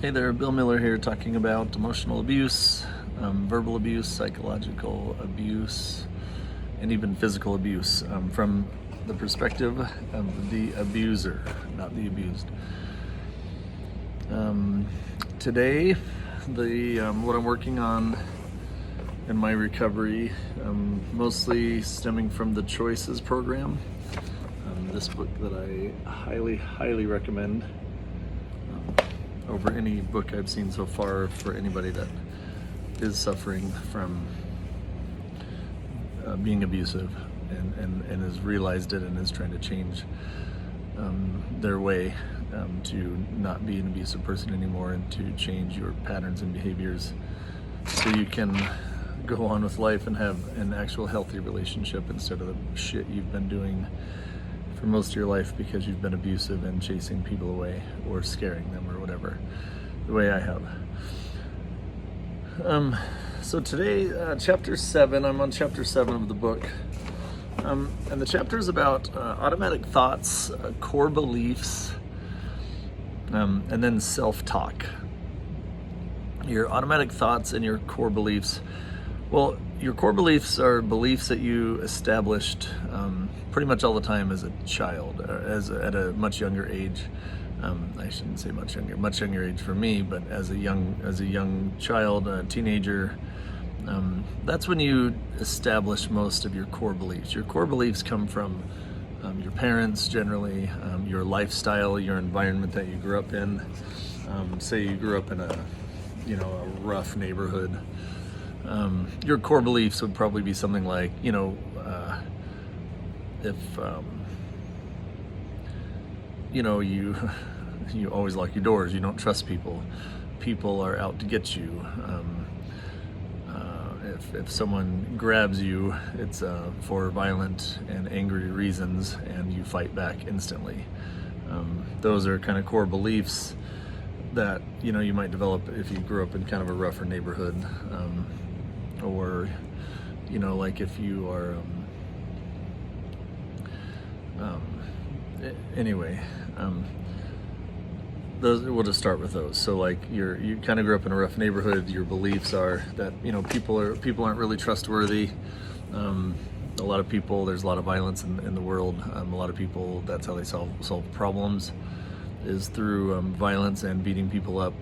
Hey there, Bill Miller here talking about emotional abuse, verbal abuse, psychological abuse, and even physical abuse from the perspective of the abuser, not the abused. Today, what I'm working on in my recovery, mostly stemming from the Choices program, this book that I highly recommend over any book I've seen so far for anybody that is suffering from being abusive and has realized it and is trying to change their way to not be an abusive person anymore and to change your patterns and behaviors so you can go on with life and have an actual healthy relationship instead of the shit you've been doing for most of your life because you've been abusive and chasing people away or scaring them or whatever, the way I have. So today, chapter 7, I'm on chapter 7 of the book. And the chapter is about automatic thoughts, core beliefs, and then self-talk. Your automatic thoughts and your core beliefs. Well, your core beliefs are beliefs that you established pretty much all the time as a child, at a much younger age. I shouldn't say much younger age for me, but as a young child, a teenager, that's when you establish most of your core beliefs. Your core beliefs come from your parents generally, your lifestyle, your environment that you grew up in. Say you grew up in a rough neighborhood. Your core beliefs would probably be something like, if you always lock your doors, you don't trust people are out to get you. If someone grabs you, it's for violent and angry reasons, and you fight back instantly. Those are kind of core beliefs that you might develop if you grew up in kind of a rougher neighborhood, or like if you are anyway, those, we'll just start with those. So like you kind of grew up in a rough neighborhood. Your beliefs are that people aren't really trustworthy. A lot of people, there's a lot of violence in the world. A lot of people, that's how they solve problems, is through violence and beating people up,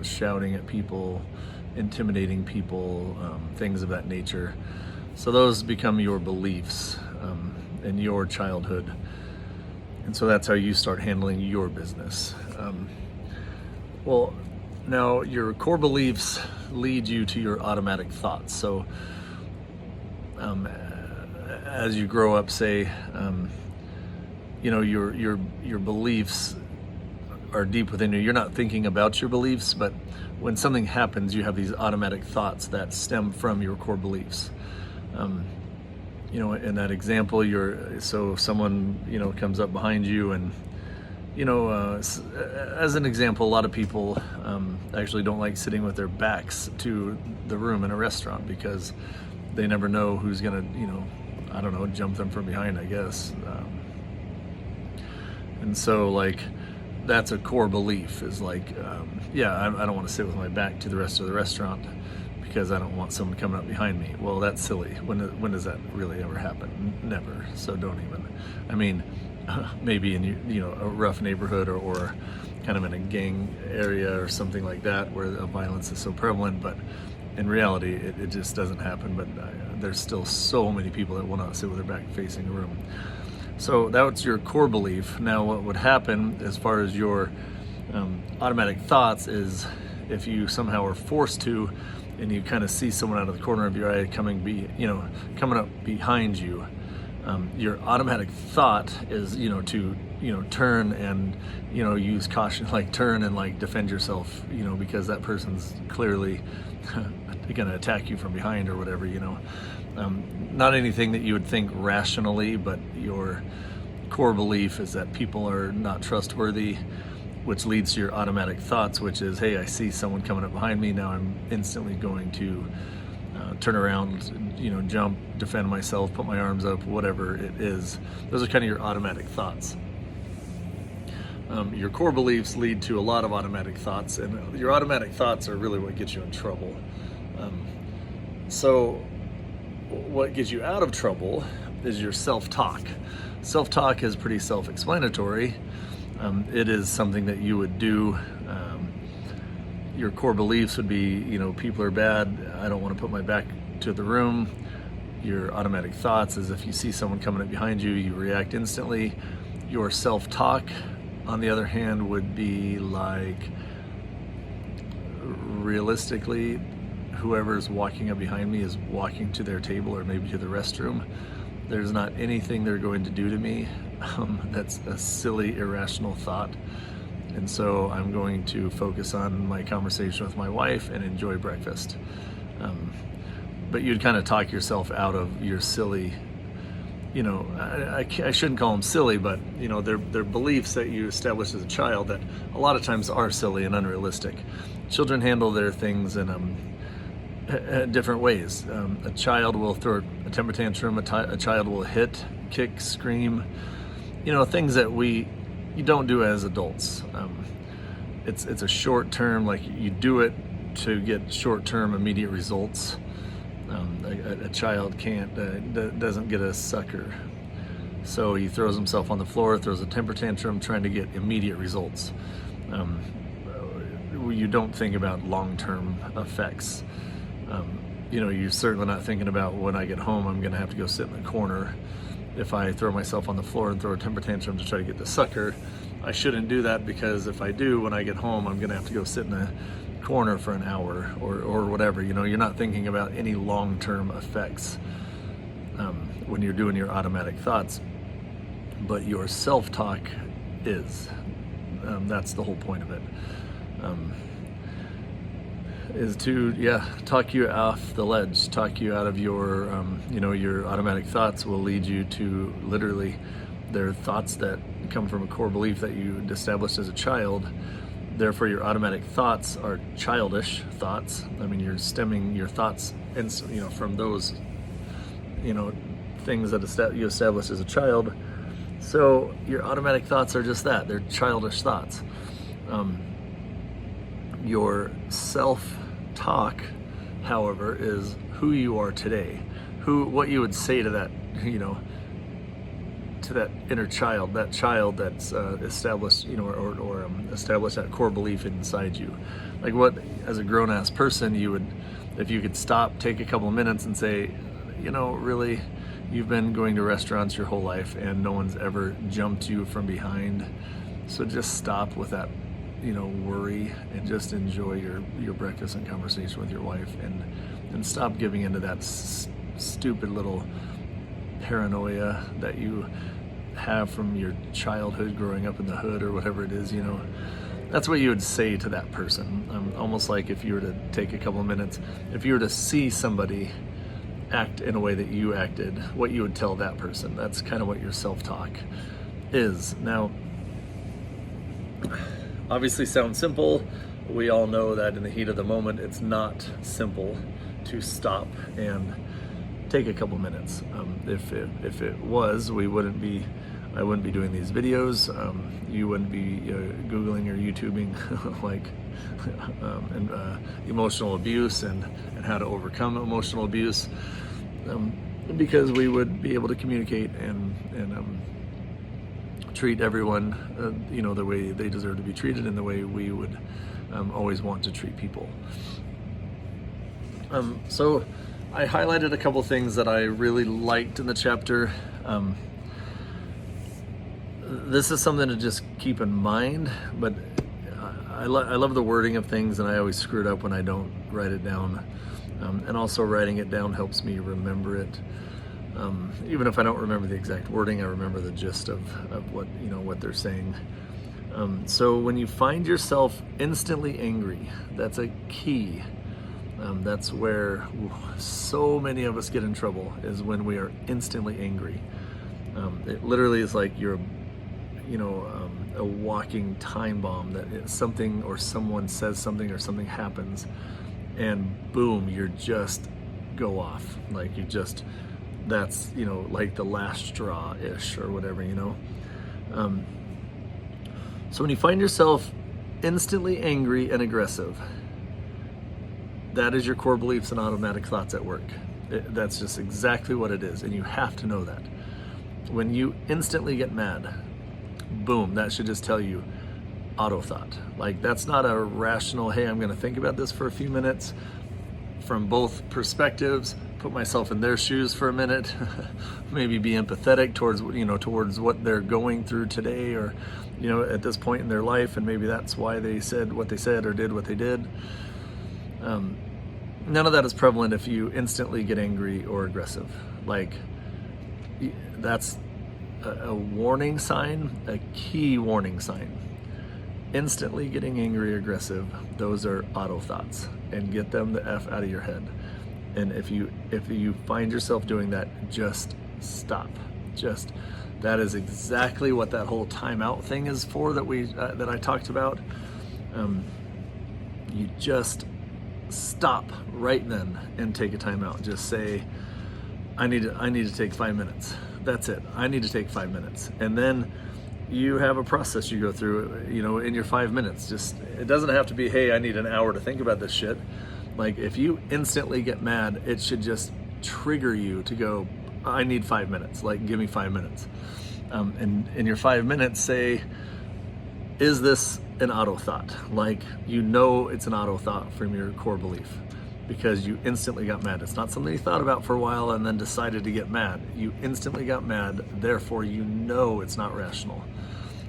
shouting at people, intimidating people, things of that nature. So those become your beliefs in your childhood. And so that's how you start handling your business. Well, now your core beliefs lead you to your automatic thoughts. So as you grow up, say, your beliefs are deep within you. You're not thinking about your beliefs, but when something happens, you have these automatic thoughts that stem from your core beliefs. In that example, so someone, comes up behind you and, as an example, a lot of people actually don't like sitting with their backs to the room in a restaurant because they never know who's gonna, jump them from behind, I guess. And so like, that's a core belief, is like, I don't want to sit with my back to the rest of the restaurant because I don't want someone coming up behind me. Well, that's silly. When does that really ever happen? Never. So don't even. I mean, maybe in a rough neighborhood or kind of in a gang area or something like that where the violence is so prevalent, but in reality it just doesn't happen. But there's still so many people that will not sit with their back facing the room. So that's your core belief. Now what would happen as far as your automatic thoughts is if you somehow are forced to, and you kind of see someone out of the corner of your eye coming up behind you, your automatic thought is to turn and use caution, like turn and like defend yourself, because that person's clearly going to attack you from behind or whatever. Not anything that you would think rationally, but your core belief is that people are not trustworthy, which leads to your automatic thoughts, which is, hey, I see someone coming up behind me, now I'm instantly going to turn around, jump, defend myself, put my arms up, whatever it is. Those are kind of your automatic thoughts. Your core beliefs lead to a lot of automatic thoughts, and your automatic thoughts are really what gets you in trouble. So what gets you out of trouble is your self-talk. Self-talk is pretty self-explanatory. It is something that you would do. Your core beliefs would be, people are bad, I don't want to put my back to the room. Your automatic thoughts is if you see someone coming up behind you, you react instantly. Your self-talk, on the other hand, would be like, realistically, whoever's walking up behind me is walking to their table or maybe to the restroom. There's not anything they're going to do to me that's a silly, irrational thought. And so I'm going to focus on my conversation with my wife and enjoy breakfast. But you'd kind of talk yourself out of your silly, I shouldn't call them silly, but they're beliefs that you established as a child that a lot of times are silly and unrealistic. Children handle their things in different ways. A child will throw a temper tantrum, a child will hit, kick, scream, things that you don't do as adults. It's a short term, like you do it to get short term immediate results. A child doesn't get a sucker. So he throws himself on the floor, throws a temper tantrum, trying to get immediate results. You don't think about long-term effects. You're certainly not thinking about when I get home, I'm gonna have to go sit in the corner. If I throw myself on the floor and throw a temper tantrum to try to get the sucker, I shouldn't do that, because if I do, when I get home, I'm gonna have to go sit in a corner for an hour or whatever. You're not thinking about any long-term effects when you're doing your automatic thoughts, but your self-talk is. That's the whole point of it. Is to talk you off the ledge, talk you out of your your automatic thoughts will lead you to literally, they're thoughts that come from a core belief that you established as a child. Therefore, your automatic thoughts are childish thoughts. You're stemming your thoughts from those things that you established as a child. So your automatic thoughts are just that, they're childish thoughts. Your self-talk, however, is who you are today. What you would say to that, to that inner child, that child that's established, or established that core belief inside you. Like what, as a grown-ass person, you would, if you could stop, take a couple of minutes and say, really, you've been going to restaurants your whole life and no one's ever jumped you from behind. So just stop with that worry and just enjoy your breakfast and conversation with your wife, and stop giving into that stupid little paranoia that you have from your childhood growing up in the hood or whatever it is. That's what you would say to that person. Almost like if you were to take a couple of minutes, if you were to see somebody act in a way that you acted, what you would tell that person. That's kind of what your self-talk is. Now, obviously sounds simple. We all know that in the heat of the moment, it's not simple to stop and take a couple minutes. If it was, I wouldn't be doing these videos. You wouldn't be Googling or YouTubing like emotional abuse and how to overcome emotional abuse, because we would be able to communicate and treat everyone the way they deserve to be treated, and the way we would always want to treat people. So I highlighted a couple things that I really liked in the chapter. This is something to just keep in mind, but I love the wording of things, and I always screw it up when I don't write it down. And also writing it down helps me remember it. Even if I don't remember the exact wording, I remember the gist of what what they're saying. So when you find yourself instantly angry, that's a key. That's where so many of us get in trouble, is when we are instantly angry. It literally is like you're a walking time bomb, that something or someone says something or something happens, and boom, you're just go off. Like that's like the last straw-ish or whatever. So when you find yourself instantly angry and aggressive, that is your core beliefs and automatic thoughts at work. That's just exactly what it is, and you have to know that. When you instantly get mad, boom, that should just tell you auto thought. Like, that's not a rational, hey, I'm going to think about this for a few minutes from both perspectives, put myself in their shoes for a minute, maybe be empathetic towards what they're going through today, or at this point in their life, and maybe that's why they said what they said or did what they did. None of that is prevalent if you instantly get angry or aggressive. Like, that's a warning sign, a key warning sign. Instantly getting angry or aggressive, those are auto thoughts, and get them the F out of your head. And if you find yourself doing that, just stop. That is exactly what that whole timeout thing is for that I talked about. You just stop right then and take a timeout. Just say, I need to take 5 minutes. That's it. I need to take 5 minutes. And then you have a process you go through, in your 5 minutes. It doesn't have to be, hey, I need an hour to think about this shit. Like, if you instantly get mad, it should just trigger you to go, I need 5 minutes. Like, give me 5 minutes. And in your 5 minutes, say, is this an auto thought? Like, it's an auto thought from your core belief because you instantly got mad. It's not something you thought about for a while and then decided to get mad. You instantly got mad, therefore it's not rational.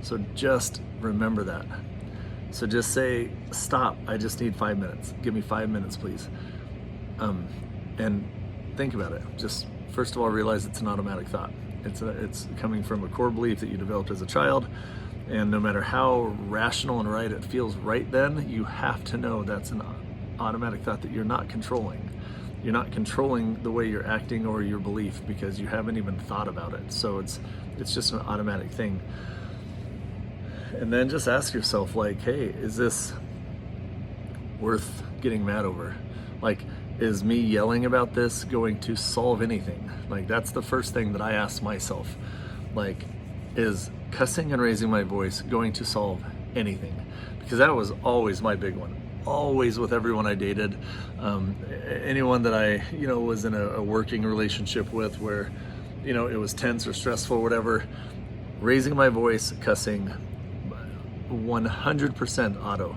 So just remember that. So just say, stop, I just need 5 minutes. Give me 5 minutes, please. And think about it. Just, first of all, realize it's an automatic thought. It's coming from a core belief that you developed as a child. And no matter how rational and right it feels right then, you have to know that's an automatic thought that you're not controlling. You're not controlling the way you're acting or your belief because you haven't even thought about it. So it's just an automatic thing. And then just ask yourself, like, hey, is this worth getting mad over? Like, is me yelling about this going to solve anything? Like, that's the first thing that I ask myself. Like, is cussing and raising my voice going to solve anything? Because that was always my big one. Always with everyone I dated, anyone that I was in a working relationship with where it was tense or stressful or whatever, raising my voice, cussing, 100% auto.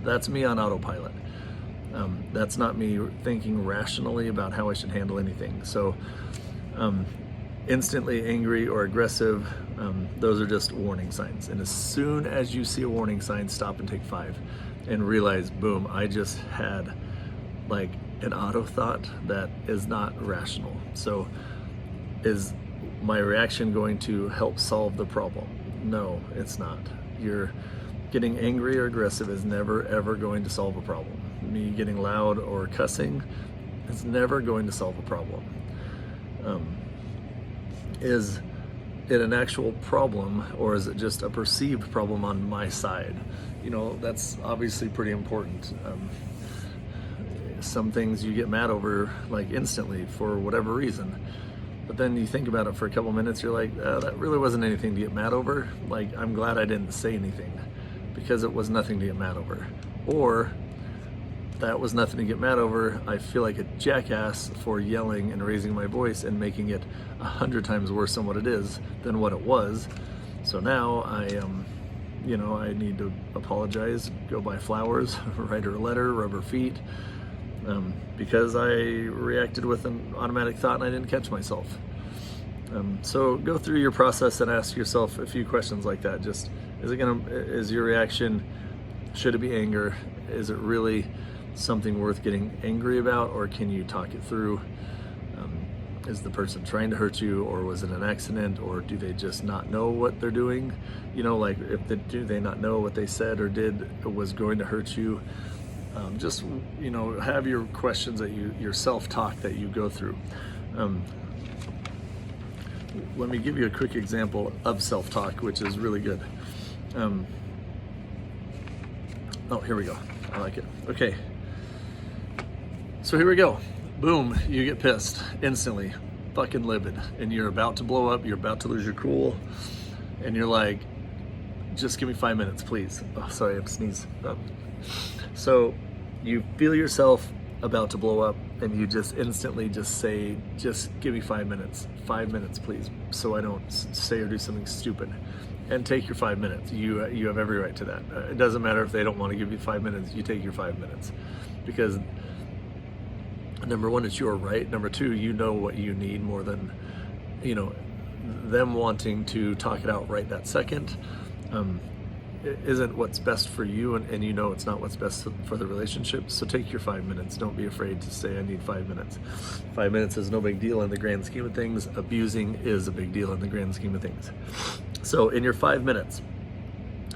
That's me on autopilot. That's not me thinking rationally about how I should handle anything. So instantly angry or aggressive, those are just warning signs. And as soon as you see a warning sign, stop and take 5 and realize, boom, I just had like an auto thought that is not rational. So is my reaction going to help solve the problem? No, it's not. You're getting angry or aggressive is never ever going to solve a problem. Me getting loud or cussing is never going to solve a problem. Is it an actual problem, or is it just a perceived problem on my side? That's obviously pretty important. Some things you get mad over like instantly for whatever reason, but then you think about it for a couple minutes, you're like, that really wasn't anything to get mad over. Like, I'm glad I didn't say anything because it was nothing to get mad over. Or that was nothing to get mad over. I feel like a jackass for yelling and raising my voice and making it 100 times worse than what it is, than what it was. So now I need to apologize, go buy flowers, write her a letter, rub her feet, because I reacted with an automatic thought and I didn't catch myself. So go through your process and ask yourself a few questions like that. Just, is your reaction, should it be anger? Is it really something worth getting angry about, or can you talk it through? Is the person trying to hurt you, or was it an accident, or do they just not know what they're doing? Like, do they not know what they said or did was going to hurt you? Just have your questions that your self-talk that you go through. Let me give you a quick example of self-talk, which is really good. Oh, here we go. I like it. Okay. So here we go. Boom, you get pissed instantly, fucking livid, and you're about to blow up, you're about to lose your cool, and you're like, just give me 5 minutes, please. Oh, sorry, I have to sneeze. So you feel yourself about to blow up, and you just instantly just say, just give me 5 minutes. 5 minutes, please, so I don't say or do something stupid. And take your 5 minutes. You have every right to that. It doesn't matter if they don't want to give you 5 minutes. You take your 5 minutes, because number one, it's your right. Number two, you know what you need more than, you know, them wanting to talk it out right that second. Isn't what's best for you, and you know it's not what's best for the relationship. So take your 5 minutes. Don't be afraid to say, I need 5 minutes. 5 minutes is no big deal in the grand scheme of things. Abusing is a big deal in the grand scheme of things. So in your 5 minutes,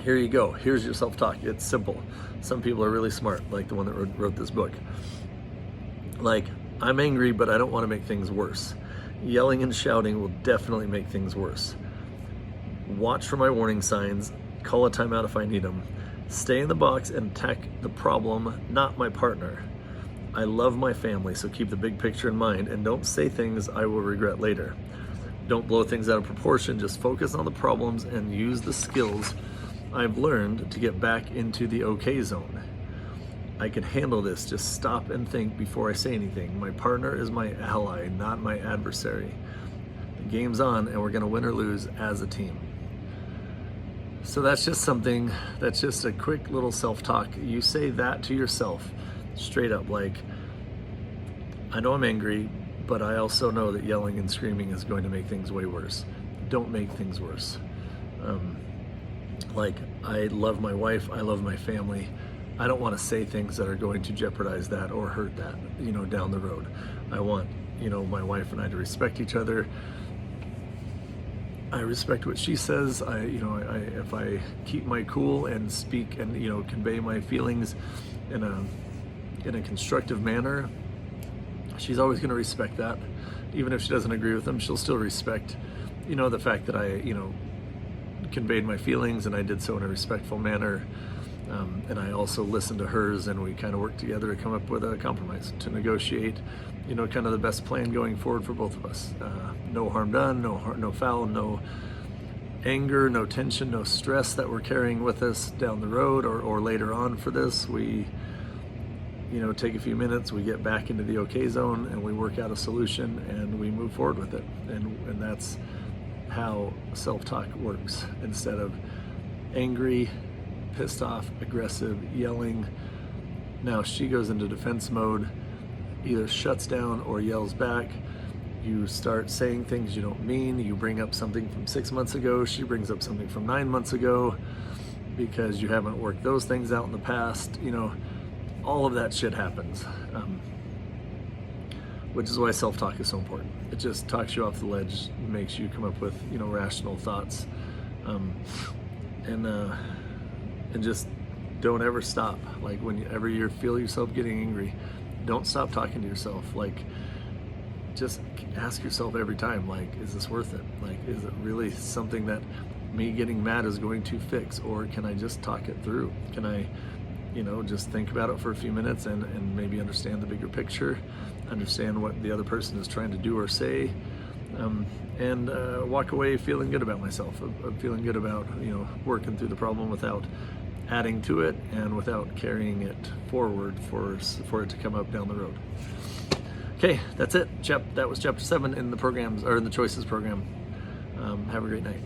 here you go. Here's your self-talk. It's simple. Some people are really smart, like the one that wrote this book. Like, I'm angry, but I don't want to make things worse. Yelling and shouting will definitely make things worse. Watch for my warning signs. Call a timeout if I need them. Stay in the box and attack the problem, not my partner. I love my family, so keep the big picture in mind, and don't say things I will regret later. Don't blow things out of proportion. Just focus on the problems and use the skills I've learned to get back into the okay zone. I can handle this. Just stop and think before I say anything. My partner is my ally, not my adversary. The game's on, and we're going to win or lose as a team. So that's just something, that's just a quick little self-talk. You say that to yourself straight up, like, I know I'm angry, but I also know that yelling and screaming is going to make things way worse. Don't make things worse. Like, I love my wife, I love my family. I don't want to say things that are going to jeopardize that or hurt that, you know, down the road. I want, you know, my wife and I to respect each other. I respect what she says. If I keep my cool and speak and, you know, convey my feelings in a constructive manner, she's always going to respect that. Even if she doesn't agree with them, she'll still respect, you know, the fact that I, you know, conveyed my feelings and I did so in a respectful manner. And I also listened to hers, and we kind of worked together to come up with a compromise, to negotiate, you know, kind of the best plan going forward for both of us. No harm done, no foul, no anger, no tension, no stress that we're carrying with us down the road or later on for this. We, you know, take a few minutes, we get back into the okay zone, and we work out a solution, and we move forward with it. And that's how self-talk works. Instead of angry, pissed off, aggressive, yelling, now she goes into defense mode, either shuts down or yells back. You start saying things you don't mean. You bring up something from 6 months ago. She brings up something from 9 months ago because you haven't worked those things out in the past. You know, all of that shit happens, which is why self-talk is so important. It just talks you off the ledge, makes you come up with, you know, rational thoughts, and just don't ever stop. Like, whenever you feel yourself getting angry, don't stop talking to yourself. Like, just ask yourself every time, like, is this worth it? Like, is it really something that me getting mad is going to fix? Or can I just talk it through? Can I, you know, just think about it for a few minutes and maybe understand the bigger picture, understand what the other person is trying to do or say, and walk away feeling good about myself, feeling good about, you know, working through the problem without adding to it and without carrying it forward for it to come up down the road. Okay, that's it. That was chapter 7 in the programs, or in the Choices program. Have a great night.